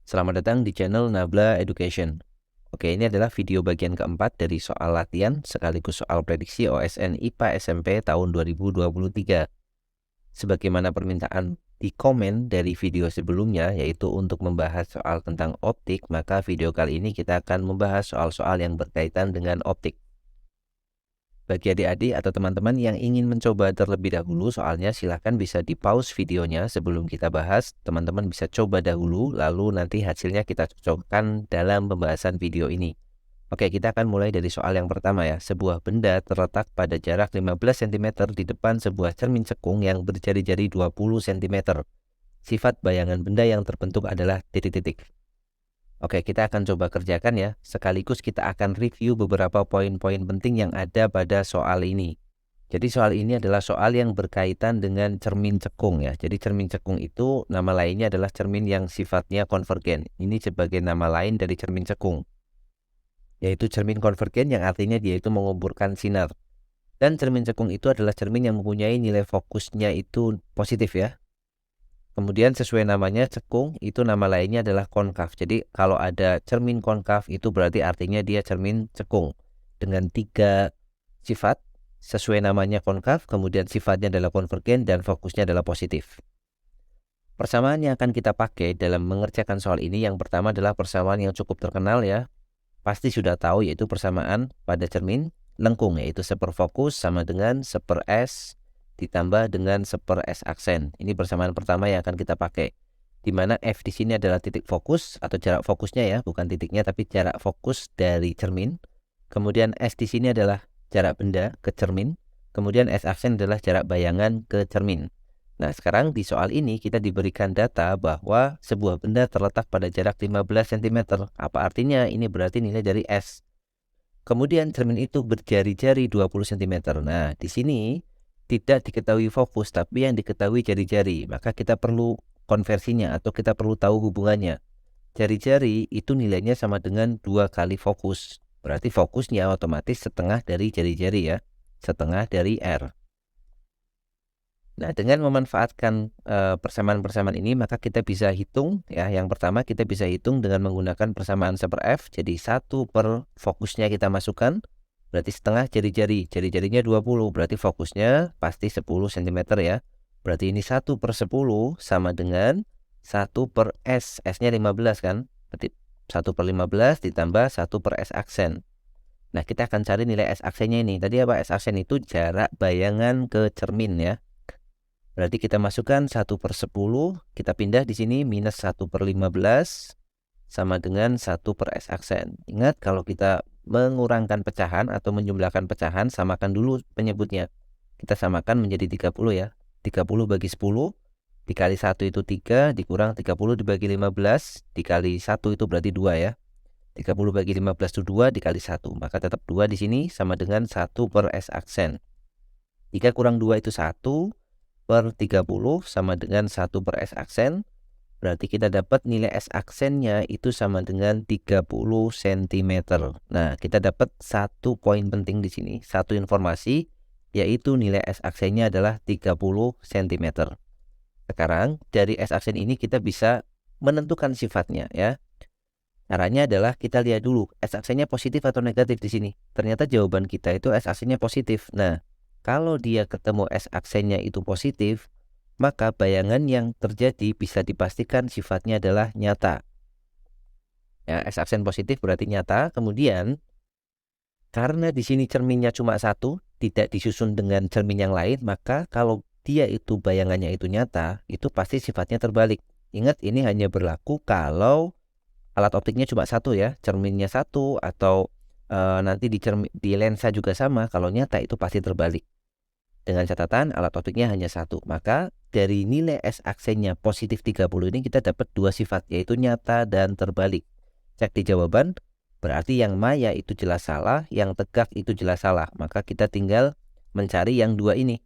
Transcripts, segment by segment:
Selamat datang di channel Nabla Education. Oke, ini adalah video bagian keempat dari soal latihan sekaligus soal prediksi OSN IPA SMP tahun 2023. Sebagaimana permintaan di komen dari video sebelumnya, yaitu untuk membahas soal tentang optik, maka video kali ini kita akan membahas soal-soal yang berkaitan dengan optik. Bagi adik-adik atau teman-teman yang ingin mencoba terlebih dahulu soalnya, silahkan bisa di pause videonya sebelum kita bahas. Teman-teman bisa coba dahulu, lalu nanti hasilnya kita cocokkan dalam pembahasan video ini. Oke, kita akan mulai dari soal yang pertama ya. Sebuah benda terletak pada jarak 15 cm di depan sebuah cermin cekung yang berjari-jari 20 cm. Sifat bayangan benda yang terbentuk adalah titik-titik. Oke, kita akan coba kerjakan ya. Sekaligus kita akan review beberapa poin-poin penting yang ada pada soal ini. Jadi soal ini adalah soal yang berkaitan dengan cermin cekung ya. Jadi cermin cekung itu nama lainnya adalah cermin yang sifatnya konvergen. Ini sebagai nama lain dari cermin cekung, yaitu cermin konvergen yang artinya dia itu menguburkan sinar. Dan cermin cekung itu adalah cermin yang mempunyai nilai fokusnya itu positif ya. Kemudian sesuai namanya cekung, itu nama lainnya adalah konkav. Jadi kalau ada cermin konkav itu berarti artinya dia cermin cekung. Dengan 3 sifat, sesuai namanya konkav, kemudian sifatnya adalah konvergen, dan fokusnya adalah positif. Persamaan yang akan kita pakai dalam mengerjakan soal ini, yang pertama adalah persamaan yang cukup terkenal ya. Pasti sudah tahu, yaitu persamaan pada cermin lengkung, yaitu seperfokus sama dengan seper S ditambah dengan seper S aksen. Ini persamaan pertama yang akan kita pakai, di mana F di sini adalah titik fokus atau jarak fokusnya ya, bukan titiknya tapi jarak fokus dari cermin. Kemudian S di sini adalah jarak benda ke cermin. Kemudian S aksen adalah jarak bayangan ke cermin. Nah, sekarang di soal ini kita diberikan data bahwa sebuah benda terletak pada jarak 15 cm. Apa artinya? Ini berarti nilai dari S. Kemudian cermin itu berjari-jari 20 cm. Nah, di sini tidak diketahui fokus, tapi yang diketahui jari-jari. Maka kita perlu konversinya atau kita perlu tahu hubungannya. Jari-jari itu nilainya sama dengan 2 kali fokus. Berarti fokusnya otomatis setengah dari jari-jari ya. Setengah dari R. Nah, dengan memanfaatkan persamaan-persamaan ini, maka kita bisa hitung ya. Yang pertama kita bisa hitung dengan menggunakan persamaan seper F. Jadi 1 per fokusnya kita masukkan, berarti setengah jari-jari. Jari-jarinya 20, berarti fokusnya pasti 10 cm ya. Berarti ini 1 per 10 sama dengan 1 per S. S-nya 15 kan? Berarti 1 per 15 ditambah 1 per S aksen. Nah, kita akan cari nilai S aksennya ini. Tadi apa? S aksen itu jarak bayangan ke cermin ya. Berarti kita masukkan 1 per 10, kita pindah di sini minus 1 per 15 sama dengan 1 per S aksen. Ingat, kalau kita mengurangkan pecahan atau menjumlahkan pecahan, samakan dulu penyebutnya. Kita samakan menjadi 30 ya. 30 bagi 10 dikali 1 itu 3, dikurang 30 dibagi 15 dikali 1 itu berarti 2 ya. 30 bagi 15 itu 2 dikali 1, maka tetap 2 di sini sama dengan 1 per S aksen. Jika kurang 2 itu 1 per 30 sama dengan 1 per S aksen. Berarti kita dapat nilai S aksennya itu sama dengan 30 cm. Nah, kita dapat satu poin penting di sini, satu informasi, yaitu nilai S aksennya adalah 30 cm. Sekarang dari S aksen ini kita bisa menentukan sifatnya ya. Caranya adalah kita lihat dulu S aksennya positif atau negatif di sini. Ternyata jawaban kita itu S aksennya positif. Nah, kalau dia ketemu S aksennya itu positif, maka bayangan yang terjadi bisa dipastikan sifatnya adalah nyata. Ya, S aksen positif berarti nyata. Kemudian, karena di sini cerminnya cuma satu, tidak disusun dengan cermin yang lain, maka kalau dia itu bayangannya itu nyata, itu pasti sifatnya terbalik. Ingat, ini hanya berlaku kalau alat optiknya cuma satu ya, cerminnya satu, atau nanti di lensa juga sama. Kalau nyata itu pasti terbalik. Dengan catatan alat optiknya hanya satu. Maka dari nilai S aksennya positif 30 ini kita dapat 2 sifat, yaitu nyata dan terbalik. Cek di jawaban, berarti yang maya itu jelas salah, yang tegak itu jelas salah. Maka kita tinggal mencari yang 2 ini.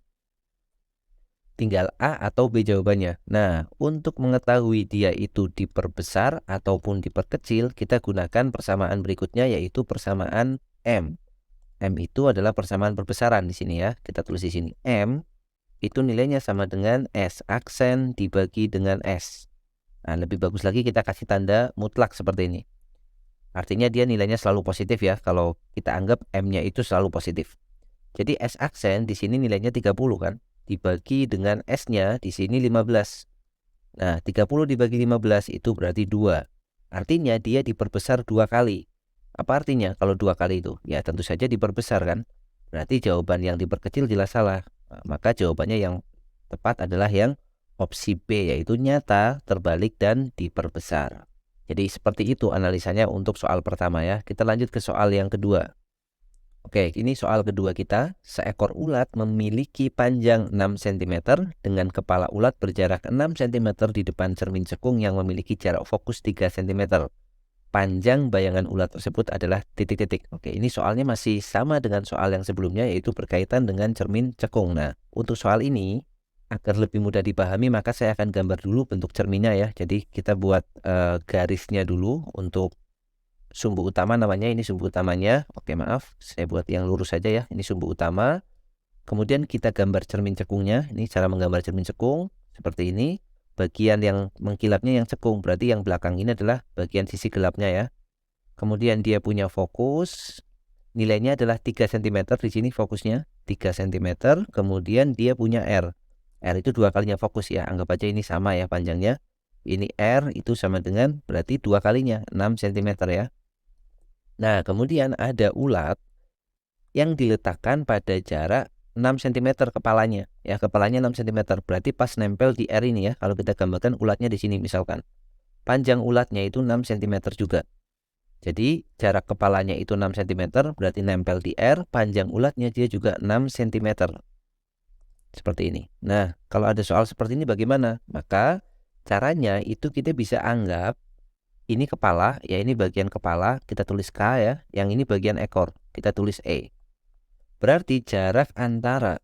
Tinggal A atau B jawabannya. Nah, untuk mengetahui dia itu diperbesar ataupun diperkecil, kita gunakan persamaan berikutnya, yaitu persamaan M. M itu adalah persamaan perbesaran di sini ya. Kita tulis di sini. M itu nilainya sama dengan S aksen dibagi dengan S. Nah, lebih bagus lagi kita kasih tanda mutlak seperti ini. Artinya dia nilainya selalu positif ya, kalau kita anggap M-nya itu selalu positif. Jadi S aksen di sini nilainya 30 kan, dibagi dengan S-nya di sini 15. Nah, 30 dibagi 15 itu berarti 2. Artinya dia diperbesar 2 kali. Apa artinya kalau 2 kali itu? Ya tentu saja diperbesar kan. Berarti jawaban yang diperkecil jelas salah. Nah, maka jawabannya yang tepat adalah yang opsi B, yaitu nyata, terbalik, dan diperbesar. Jadi seperti itu analisanya untuk soal pertama ya. Kita lanjut ke soal yang kedua. Oke, ini soal kedua kita. Seekor ulat memiliki panjang 6 cm dengan kepala ulat berjarak 6 cm di depan cermin cekung yang memiliki jarak fokus 3 cm. Panjang bayangan ulat tersebut adalah titik-titik. Oke, ini soalnya masih sama dengan soal yang sebelumnya, yaitu berkaitan dengan cermin cekung. Nah, untuk soal ini, agar lebih mudah dipahami, maka saya akan gambar dulu bentuk cerminnya ya. Jadi kita buat garisnya dulu untuk sumbu utama, namanya ini sumbu utamanya. Oke, maaf, saya buat yang lurus saja ya. Ini sumbu utama. Kemudian kita gambar cermin cekungnya. Ini cara menggambar cermin cekung seperti ini. Bagian yang mengkilapnya yang cekung, berarti yang belakang ini adalah bagian sisi gelapnya ya. Kemudian dia punya fokus, nilainya adalah 3 cm di sini fokusnya, 3 cm. Kemudian dia punya R. R itu 2 kalinya fokus ya. Anggap aja ini sama ya panjangnya. Ini R itu sama dengan berarti 2 kalinya, 6 cm ya. Nah, kemudian ada ulat yang diletakkan pada jarak 6 cm kepalanya. Ya, kepalanya 6 cm. Berarti pas nempel di R ini ya. Kalau kita gambarkan ulatnya di sini misalkan. Panjang ulatnya itu 6 cm juga. Jadi jarak kepalanya itu 6 cm, berarti nempel di R, panjang ulatnya dia juga 6 cm. Seperti ini. Nah, kalau ada soal seperti ini bagaimana? Maka caranya itu kita bisa anggap ini kepala, ya ini bagian kepala, kita tulis K ya. Yang ini bagian ekor, kita tulis E. Berarti jarak antara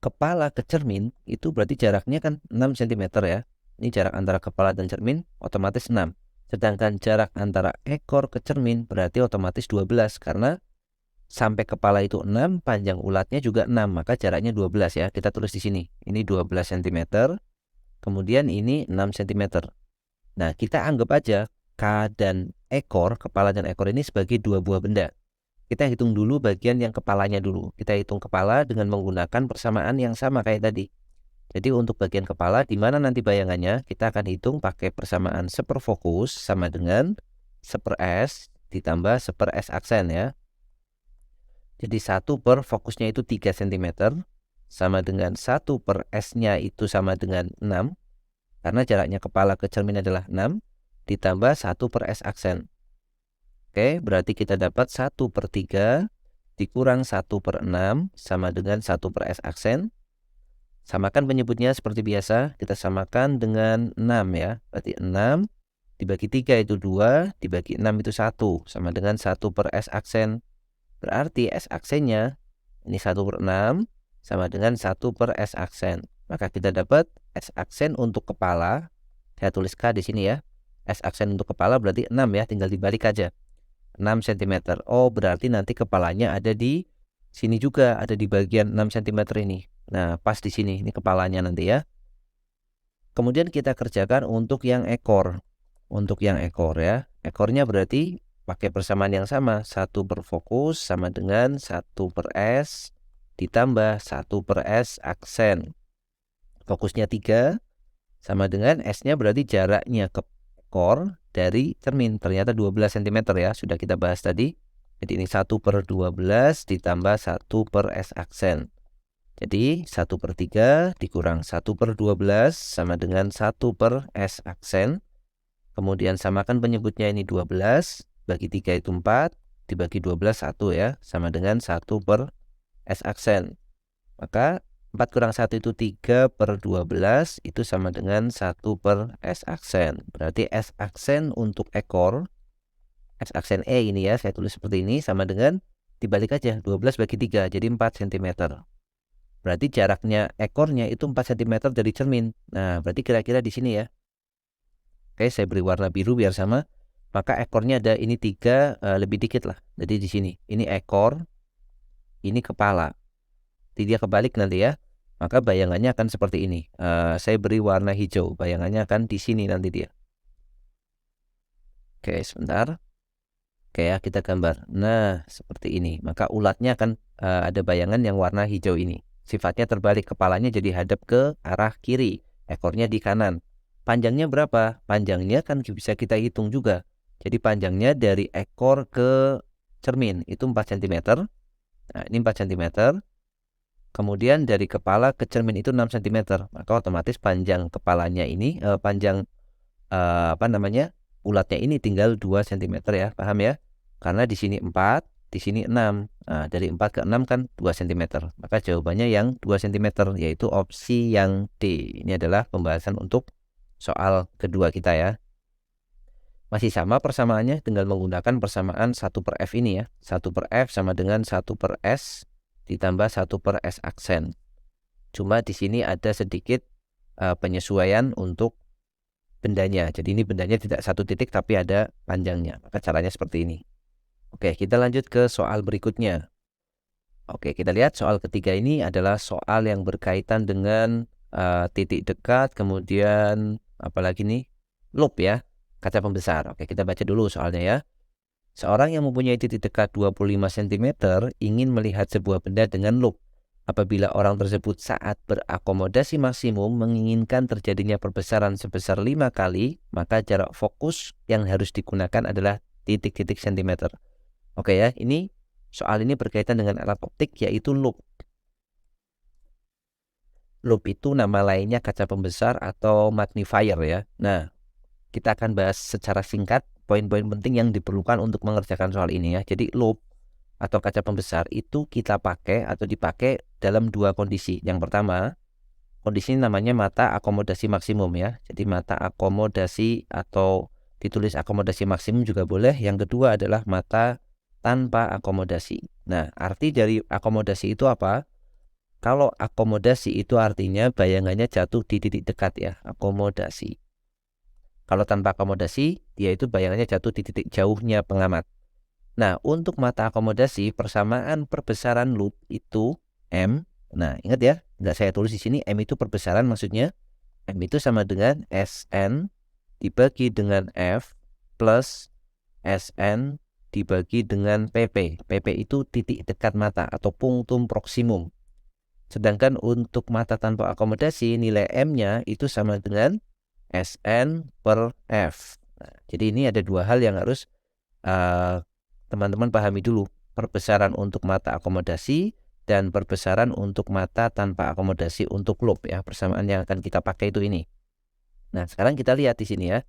kepala ke cermin itu berarti jaraknya kan 6 cm ya. Ini jarak antara kepala dan cermin otomatis 6. Sedangkan jarak antara ekor ke cermin berarti otomatis 12. Karena sampai kepala itu 6, panjang ulatnya juga 6. Maka jaraknya 12 ya. Kita tulis di sini. Ini 12 cm. Kemudian ini 6 cm. Nah, kita anggap aja K dan ekor, kepala dan ekor ini sebagai dua buah benda. Kita hitung dulu bagian yang kepalanya dulu. Kita hitung kepala dengan menggunakan persamaan yang sama kayak tadi. Jadi untuk bagian kepala, di mana nanti bayangannya, kita akan hitung pakai persamaan seperfokus sama dengan seper S ditambah seper S aksen ya. Jadi 1 per fokusnya itu 3 cm, sama dengan 1 per S-nya itu sama dengan 6. Karena jaraknya kepala ke cermin adalah 6, ditambah 1 per S aksen. Oke, berarti kita dapat 1 per 3 dikurang 1 per 6 sama dengan 1 per S aksen. Samakan penyebutnya seperti biasa, kita samakan dengan 6 ya. Berarti 6 dibagi 3 itu 2, dibagi 6 itu 1, sama dengan 1 per S aksen. Berarti S aksennya, ini 1 per 6, sama dengan 1 per S aksen. Maka kita dapat S aksen untuk kepala, saya tulis K di sini ya. S aksen untuk kepala berarti 6 ya, tinggal dibalik aja. 6 cm. Oh, berarti nanti kepalanya ada di sini juga, ada di bagian 6 cm ini. Nah, pas di sini, ini kepalanya nanti ya. Kemudian kita kerjakan untuk yang ekor. Untuk yang ekor ya. Ekornya berarti pakai persamaan yang sama. 1 per fokus sama dengan 1 per S ditambah 1 per S aksen. Fokusnya 3 sama dengan S-nya berarti jaraknya ke ekor dari cermin. Ternyata 12 cm ya. Sudah kita bahas tadi. Jadi ini 1 per 12 ditambah 1 per S aksen. Jadi 1 per 3 dikurang 1 per 12 sama dengan 1 per S aksen. Kemudian samakan penyebutnya ini 12. Bagi 3 itu 4. Dibagi 12 1 ya. Sama dengan 1 per S aksen. Maka 4 kurang 1 itu 3 per 12. Itu sama dengan 1 per S aksen. Berarti S aksen untuk ekor, S aksen E ini ya, saya tulis seperti ini, sama dengan dibalik aja 12 bagi 3. Jadi 4 cm. Berarti jaraknya ekornya itu 4 cm dari cermin. Nah, berarti kira-kira di sini ya. Oke, saya beri warna biru biar sama. Maka ekornya ada ini 3, lebih dikit lah. Jadi di sini. Ini ekor, ini kepala. Jadi dia kebalik nanti ya. maka bayangannya akan seperti ini. Saya beri warna hijau, bayangannya akan di sini nanti dia. Oke, sebentar. Oke ya, kita gambar. Nah, seperti ini. Maka ulatnya akan ada bayangan yang warna hijau ini. Sifatnya terbalik, kepalanya jadi hadap ke arah kiri, ekornya di kanan. Panjangnya berapa? Panjangnya kan bisa kita hitung juga. Jadi panjangnya dari ekor ke cermin itu 4 cm. Nah, ini 4 cm. Kemudian dari kepala ke cermin itu 6 cm. Maka otomatis panjang kepalanya ini, ulatnya ini tinggal 2 cm ya, paham ya? Karena di sini 4, di sini 6. Nah, dari 4 ke 6 kan 2 cm. Maka jawabannya yang 2 cm, yaitu opsi yang D. Ini adalah pembahasan untuk soal kedua kita ya. Masih sama persamaannya, tinggal menggunakan persamaan 1/F ini ya. 1/F sama dengan 1/S ditambah 1/S aksen. Cuma di sini ada sedikit penyesuaian untuk bendanya. Jadi ini bendanya tidak satu titik tapi ada panjangnya. Maka caranya seperti ini. Oke, kita lanjut ke soal berikutnya. Oke, kita lihat soal ketiga ini adalah soal yang berkaitan dengan titik dekat, kemudian apalagi nih? Loop ya, kaca pembesar. Oke, kita baca dulu soalnya ya. Seorang yang mempunyai titik dekat 25 cm ingin melihat sebuah benda dengan loop. Apabila orang tersebut saat berakomodasi maksimum menginginkan terjadinya perbesaran sebesar 5 kali, maka jarak fokus yang harus digunakan adalah titik-titik cm. Oke ya, ini soal ini berkaitan dengan alat optik yaitu loop. Loop itu nama lainnya kaca pembesar atau magnifier ya. Nah, kita akan bahas secara singkat poin-poin penting yang diperlukan untuk mengerjakan soal ini ya. Jadi loop atau kaca pembesar itu kita pakai atau dipakai dalam dua kondisi. Yang pertama, kondisi ini namanya mata akomodasi maksimum ya. Jadi mata akomodasi atau ditulis akomodasi maksimum juga boleh. Yang kedua adalah mata tanpa akomodasi. Nah, arti dari akomodasi itu apa? Kalau akomodasi itu artinya bayangannya jatuh di titik dekat ya, akomodasi. Kalau tanpa akomodasi, dia itu bayangannya jatuh di titik jauhnya pengamat. Nah, untuk mata akomodasi, persamaan perbesaran loop itu M. Nah, ingat ya, nggak saya tulis di sini, M itu perbesaran maksudnya. M itu sama dengan SN dibagi dengan F plus SN dibagi dengan PP. PP itu titik dekat mata atau punctum proximum. Sedangkan untuk mata tanpa akomodasi, nilai M-nya itu sama dengan SN per F. Nah, jadi ini ada dua hal yang harus teman-teman pahami dulu. Perbesaran untuk mata akomodasi dan perbesaran untuk mata tanpa akomodasi untuk loop ya. Persamaan yang akan kita pakai itu ini. Nah, sekarang kita lihat di sini ya.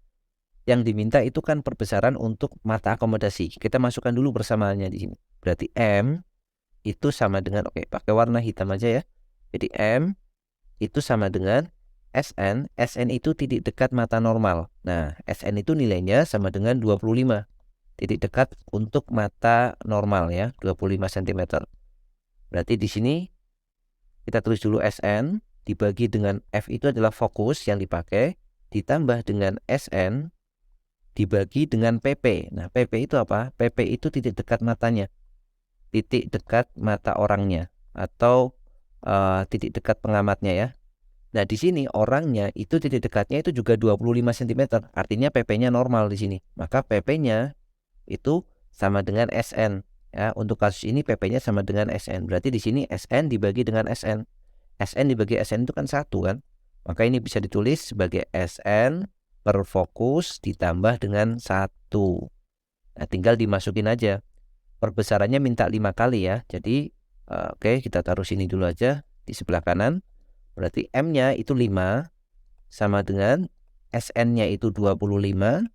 Yang diminta itu kan perbesaran untuk mata akomodasi. Kita masukkan dulu persamaannya di sini. Berarti M itu sama dengan, oke, pakai warna hitam aja ya. Jadi M itu sama dengan SN. SN itu titik dekat mata normal. Nah, SN itu nilainya sama dengan 25. Titik dekat untuk mata normal ya, 25 cm. Berarti di sini kita tulis dulu SN dibagi dengan F itu adalah fokus yang dipakai, ditambah dengan SN dibagi dengan PP. Nah, PP itu apa? PP itu titik dekat matanya. Titik dekat mata orangnya atau titik dekat pengamatnya ya. Nah, di sini orangnya itu titik dekatnya itu juga 25 cm. Artinya PP-nya normal di sini. Maka PP-nya itu sama dengan SN ya. Untuk kasus ini PP-nya sama dengan SN. Berarti di sini SN dibagi dengan SN. SN dibagi SN itu kan 1 kan. Maka ini bisa ditulis sebagai SN per fokus ditambah dengan 1. Nah, tinggal dimasukin aja. Perbesarannya minta 5 kali ya. Jadi oke, kita taruh sini dulu aja di sebelah kanan. Berarti M-nya itu 5 sama dengan SN-nya itu 25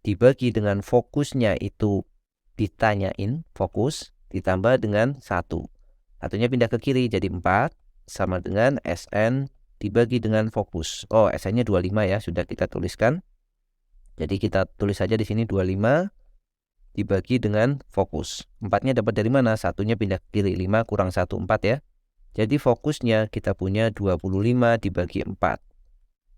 dibagi dengan fokusnya itu ditanyain fokus ditambah dengan 1. Satunya pindah ke kiri jadi 4 sama dengan SN dibagi dengan fokus. Oh, SN-nya 25 ya, sudah kita tuliskan. Jadi kita tulis saja di sini 25 dibagi dengan fokus. 4-nya dapat dari mana? Satunya pindah ke kiri, 5 kurang 1, 4 ya. Jadi fokusnya kita punya 25 dibagi 4.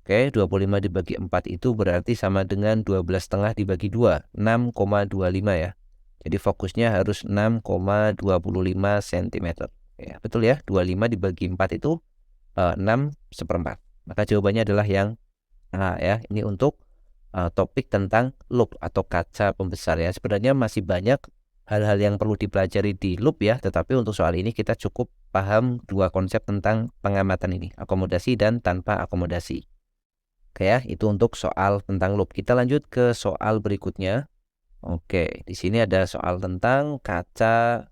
Oke, 25 dibagi 4 itu berarti sama dengan 12,5 dibagi 2, 6,25 ya. Jadi fokusnya harus 6,25 cm. Ya, betul ya, 25 dibagi 4 itu 6/4. Maka jawabannya adalah yang A ya. Ini untuk topik tentang loop atau kaca pembesar ya. Sebenarnya masih banyak hal-hal yang perlu dipelajari di loop ya, tetapi untuk soal ini kita cukup paham dua konsep tentang pengamatan ini, akomodasi dan tanpa akomodasi. Oke ya, itu untuk soal tentang loop. Kita lanjut ke soal berikutnya. Oke, di sini ada soal tentang kaca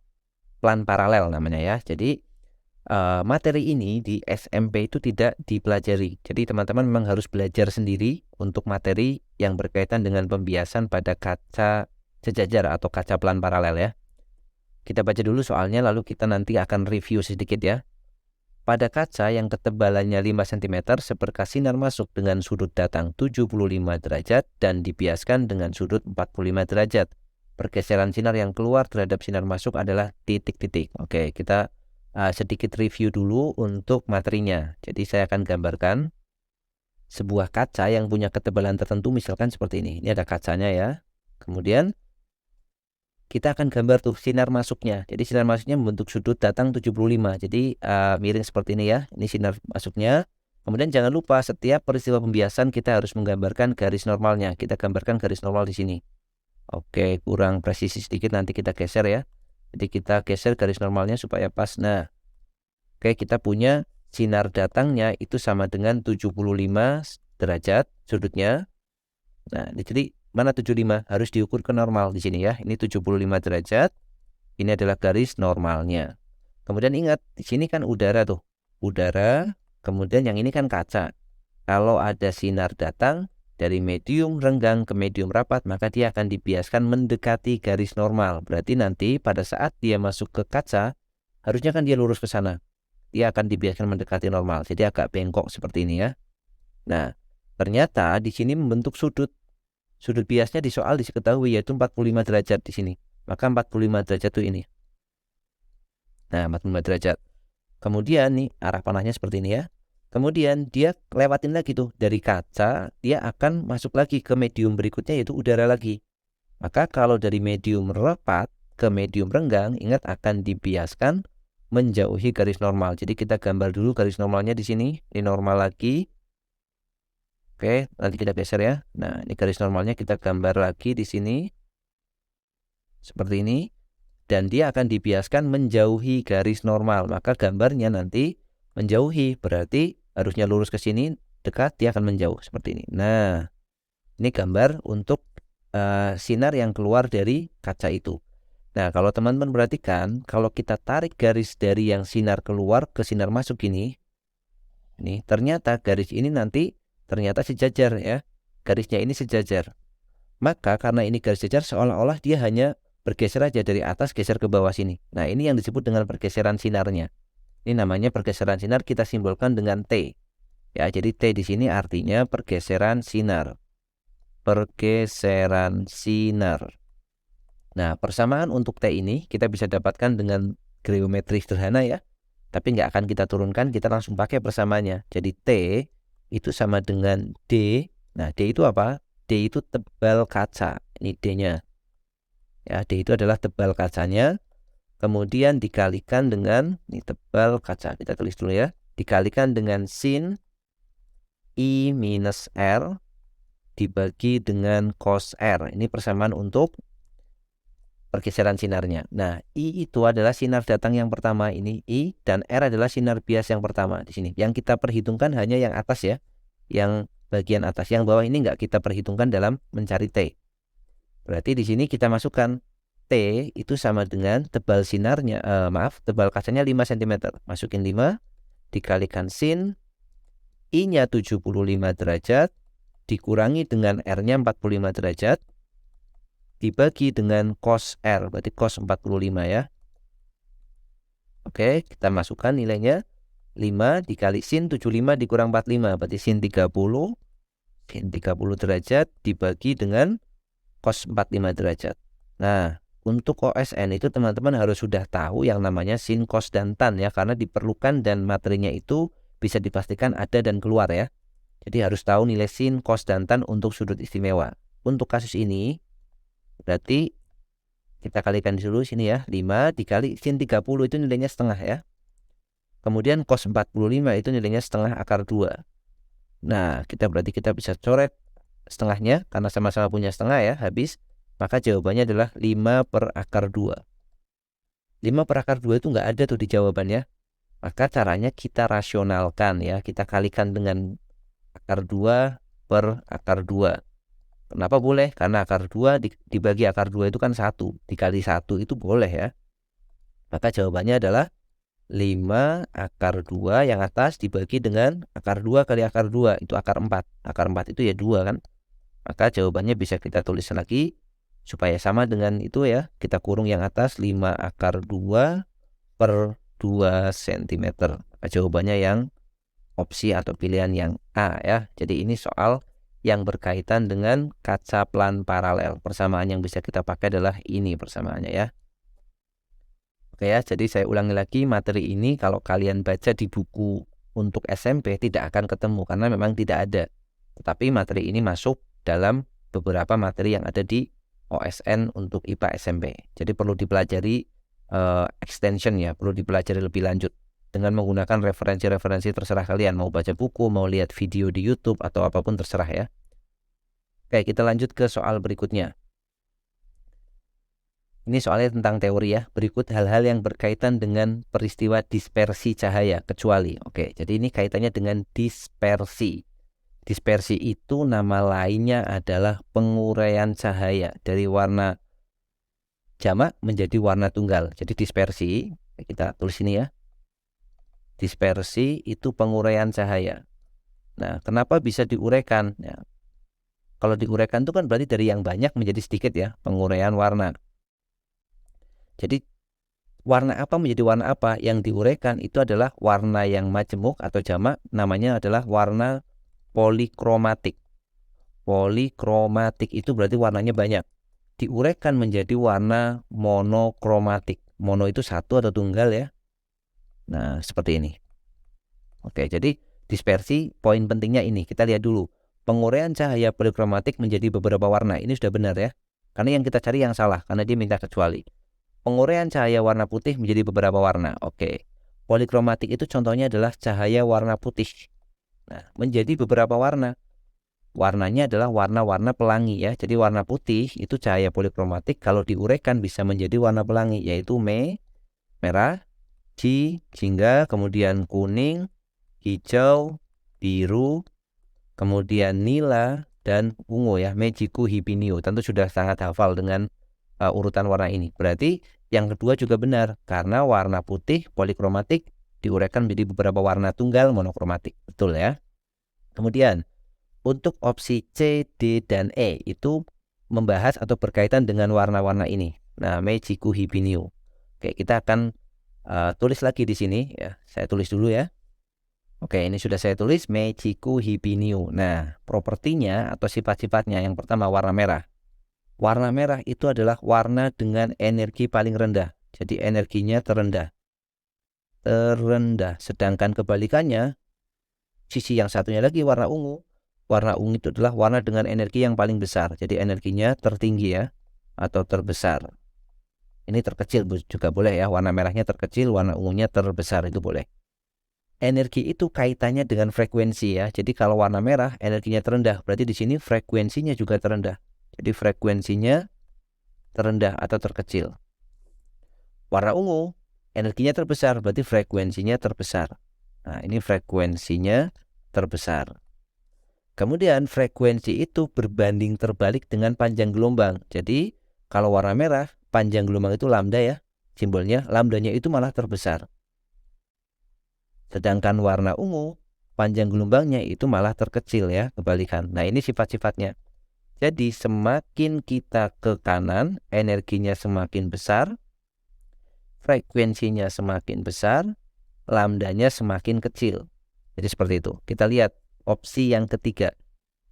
plan paralel namanya ya. Jadi materi ini di SMP itu tidak dipelajari. Jadi teman-teman memang harus belajar sendiri untuk materi yang berkaitan dengan pembiasan pada kaca sejajar atau kaca plan paralel ya. Kita baca dulu soalnya lalu kita nanti akan review sedikit ya. Pada kaca yang ketebalannya 5 cm seberkas sinar masuk dengan sudut datang 75 derajat dan dibiaskan dengan sudut 45 derajat. Pergeseran sinar yang keluar terhadap sinar masuk adalah titik-titik. Oke, kita sedikit review dulu untuk materinya. Jadi saya akan gambarkan sebuah kaca yang punya ketebalan tertentu, misalkan seperti ini. Ini ada kacanya ya. Kemudian kita akan gambar tuh sinar masuknya. Jadi sinar masuknya membentuk sudut datang 75. Jadi miring seperti ini ya. Ini sinar masuknya. Kemudian jangan lupa setiap peristiwa pembiasan kita harus menggambarkan garis normalnya. Kita gambarkan garis normal di sini. Oke, kurang presisi sedikit, nanti kita geser ya. Jadi kita geser garis normalnya supaya pas. Nah, oke, kita punya sinar datangnya itu sama dengan 75 derajat sudutnya. Nah, jadi mana 75? Harus diukur ke normal di sini ya. Ini 75 derajat. Ini adalah garis normalnya. Kemudian ingat, di sini kan udara tuh. Udara, kemudian yang ini kan kaca. Kalau ada sinar datang dari medium renggang ke medium rapat, maka dia akan dibiaskan mendekati garis normal. Berarti nanti pada saat dia masuk ke kaca, harusnya kan dia lurus ke sana. Dia akan dibiaskan mendekati normal. Jadi agak bengkok seperti ini ya. Nah, ternyata di sini membentuk sudut. Sudut biasnya di soal diketahui yaitu 45 derajat di sini. Maka 45 derajat itu ini. Nah, 45 derajat. Kemudian nih arah panahnya seperti ini ya. Kemudian dia lewatin lagi tuh dari kaca, dia akan masuk lagi ke medium berikutnya yaitu udara lagi. Maka kalau dari medium rapat ke medium renggang, ingat akan dibiaskan menjauhi garis normal. Jadi kita gambar dulu garis normalnya di sini. Ini normal lagi. Oke, nanti kita geser ya. Nah, ini garis normalnya kita gambar lagi di sini. Seperti ini. Dan dia akan dibiaskan menjauhi garis normal. Maka gambarnya nanti menjauhi, berarti harusnya lurus ke sini, dekat, dia akan menjauh seperti ini. Nah, ini gambar untuk sinar yang keluar dari kaca itu. Nah, kalau teman-teman perhatikan, kalau kita tarik garis dari yang sinar keluar ke sinar masuk ini ternyata garis ini nanti ternyata sejajar ya. Garisnya ini sejajar. Maka karena ini garis sejajar, seolah-olah dia hanya bergeser aja dari atas geser ke bawah sini. Nah, ini yang disebut dengan pergeseran sinarnya. Ini namanya pergeseran sinar, kita simbolkan dengan T. Ya, jadi T di sini artinya pergeseran sinar. Pergeseran sinar. Nah, persamaan untuk T ini kita bisa dapatkan dengan geometri sederhana ya. Tapi nggak akan kita turunkan, kita langsung pakai persamaannya. Jadi T itu sama dengan D. Nah, D itu apa? D itu tebal kaca. Ini D-nya. Ya, D itu adalah tebal kacanya. Kemudian dikalikan dengan, ini tebal kaca, kita tulis dulu ya. Dikalikan dengan sin I minus R dibagi dengan cos R. Ini persamaan untuk pergeseran sinarnya. Nah, I itu adalah sinar datang yang pertama, ini I, dan R adalah sinar bias yang pertama di sini. Yang kita perhitungkan hanya yang atas ya, yang bagian atas. Yang bawah ini nggak kita perhitungkan dalam mencari T. Berarti di sini kita masukkan T itu sama dengan tebal sinarnya, tebal kacanya 5 cm. Masukin 5, dikalikan sin I-nya 75 derajat, dikurangi dengan R-nya 45 derajat, dibagi dengan cos R, berarti cos 45 ya. Oke, kita masukkan nilainya 5 dikali sin 75 dikurang 45, berarti sin 30 derajat dibagi dengan cos 45 derajat. Nah, untuk OSN itu teman-teman harus sudah tahu yang namanya sin, cos, dan tan ya, karena diperlukan dan materinya itu bisa dipastikan ada dan keluar ya. Jadi harus tahu nilai sin, cos, dan tan untuk sudut istimewa. Untuk kasus ini berarti kita kalikan dulu sini ya, 5 dikali sin 30 itu nilainya setengah ya. Kemudian cos 45 itu nilainya setengah akar 2. Nah, berarti kita bisa coret setengahnya, karena sama-sama punya setengah ya, habis. Maka jawabannya adalah 5 per akar 2. 5 per akar 2 itu nggak ada tuh di jawabannya. Maka caranya kita rasionalkan ya, kita kalikan dengan akar 2 per akar 2. Kenapa boleh? Karena akar 2 dibagi akar 2 itu kan 1. Dikali 1 itu boleh ya. Maka jawabannya adalah 5 akar 2 yang atas dibagi dengan akar 2 kali akar 2. Itu akar 4. Akar 4 itu ya 2 kan. Maka jawabannya bisa kita tulis lagi supaya sama dengan itu ya. Kita kurung yang atas 5 akar 2 per 2 cm. Maka jawabannya yang opsi atau pilihan yang A ya. Jadi ini soal yang berkaitan dengan kaca plan paralel. Persamaan yang bisa kita pakai adalah ini persamaannya ya. Oke ya, jadi saya ulangi lagi, materi ini kalau kalian baca di buku untuk SMP tidak akan ketemu karena memang tidak ada. Tetapi materi ini masuk dalam beberapa materi yang ada di OSN untuk IPA SMP. Jadi perlu dipelajari extension ya, perlu dipelajari lebih lanjut dengan menggunakan referensi-referensi terserah kalian. Mau baca buku, mau lihat video di YouTube atau apapun terserah ya. Oke, kita lanjut ke soal berikutnya. Ini soalnya tentang teori ya. Berikut hal-hal yang berkaitan dengan peristiwa dispersi cahaya, kecuali. Oke, jadi ini kaitannya dengan dispersi. Dispersi itu nama lainnya adalah penguraian cahaya dari warna jamak menjadi warna tunggal. Jadi dispersi, kita tulis ini ya. Dispersi itu penguraian cahaya. Nah, kenapa bisa diuraikan? Ya, kalau diuraikan itu kan berarti dari yang banyak menjadi sedikit ya, penguraian warna. Jadi warna apa menjadi warna apa? Yang diuraikan itu adalah warna yang majemuk atau jamak, namanya adalah warna polikromatik. Polikromatik itu berarti warnanya banyak. Diuraikan menjadi warna monokromatik. Mono itu satu atau tunggal ya. Nah, seperti ini. Oke, jadi dispersi, poin pentingnya ini. Kita lihat dulu. Penguraian cahaya polikromatik menjadi beberapa warna. Ini sudah benar ya. Karena yang kita cari yang salah, karena dia minta kecuali. Penguraian cahaya warna putih menjadi beberapa warna. Oke. Polikromatik itu contohnya adalah cahaya warna putih. Nah, menjadi beberapa warna. Warnanya adalah warna-warna pelangi ya. Jadi warna putih itu cahaya polikromatik, kalau diuraikan bisa menjadi warna pelangi, yaitu merah, jingga, kemudian kuning, hijau, biru, kemudian nila, dan ungu ya. Mejiku hibinio. Tentu sudah sangat hafal dengan urutan warna ini. Berarti yang kedua juga benar, karena warna putih polikromatik diuraikan menjadi beberapa warna tunggal monokromatik. Betul ya. Kemudian untuk opsi C, D, dan E itu membahas atau berkaitan dengan warna-warna ini. Nah, Mejiku hibinio. Oke, kita akan tulis lagi di sini ya. Saya tulis dulu ya. Oke, ini sudah saya tulis Mejiku hibinio. Nah, propertinya atau sifat-sifatnya yang pertama warna merah. Warna merah itu adalah warna dengan energi paling rendah. Jadi energinya terendah. Sedangkan kebalikannya, sisi yang satunya lagi warna ungu. Warna ungu itu adalah warna dengan energi yang paling besar. Jadi energinya tertinggi ya, atau terbesar. Ini terkecil juga boleh ya. Warna merahnya terkecil, warna ungunya terbesar itu boleh. Energi itu kaitannya dengan frekuensi ya. Jadi kalau warna merah energinya terendah, berarti di sini frekuensinya juga terendah. Jadi frekuensinya terendah atau terkecil. Warna ungu energinya terbesar, berarti frekuensinya terbesar. Nah, ini frekuensinya terbesar. Kemudian frekuensi itu berbanding terbalik dengan panjang gelombang. Jadi kalau warna merah, panjang gelombang itu lambda ya. Simbolnya, lambdanya itu malah terbesar. Sedangkan warna ungu, panjang gelombangnya itu malah terkecil ya, kebalikan. Nah, ini sifat-sifatnya. Jadi semakin kita ke kanan, energinya semakin besar, frekuensinya semakin besar, lambdanya semakin kecil. Jadi seperti itu. Kita lihat opsi yang ketiga.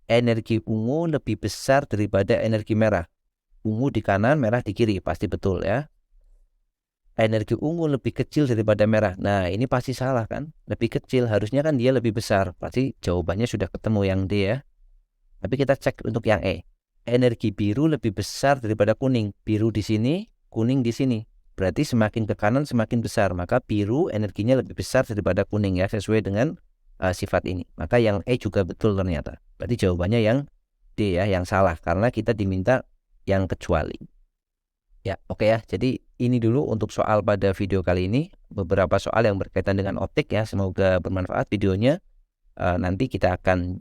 Energi ungu lebih besar daripada energi merah. Ungu di kanan, merah di kiri. Pasti betul ya. Energi ungu lebih kecil daripada merah. Nah, ini pasti salah kan? Lebih kecil, harusnya kan dia lebih besar. Pasti jawabannya sudah ketemu yang D ya. Tapi kita cek untuk yang E. Energi biru lebih besar daripada kuning. Biru di sini, kuning di sini. berarti semakin ke kanan semakin besar, maka biru energinya lebih besar daripada kuning ya, sesuai dengan sifat ini. Maka yang E juga betul ternyata. Berarti jawabannya yang D ya, yang salah, karena kita diminta yang kecuali. Ya, oke ya. Jadi ini dulu untuk soal pada video kali ini. Beberapa soal yang berkaitan dengan optik ya. Semoga bermanfaat videonya. Nanti kita akan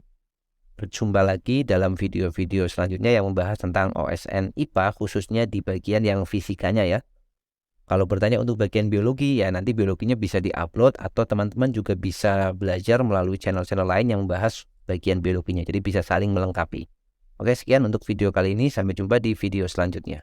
berjumpa lagi dalam video-video selanjutnya yang membahas tentang OSN IPA, khususnya di bagian yang fisikanya ya. Kalau bertanya untuk bagian biologi ya nanti biologinya bisa diupload, atau teman-teman juga bisa belajar melalui channel-channel lain yang membahas bagian biologinya. Jadi bisa saling melengkapi. Oke, sekian untuk video kali ini. Sampai jumpa di video selanjutnya.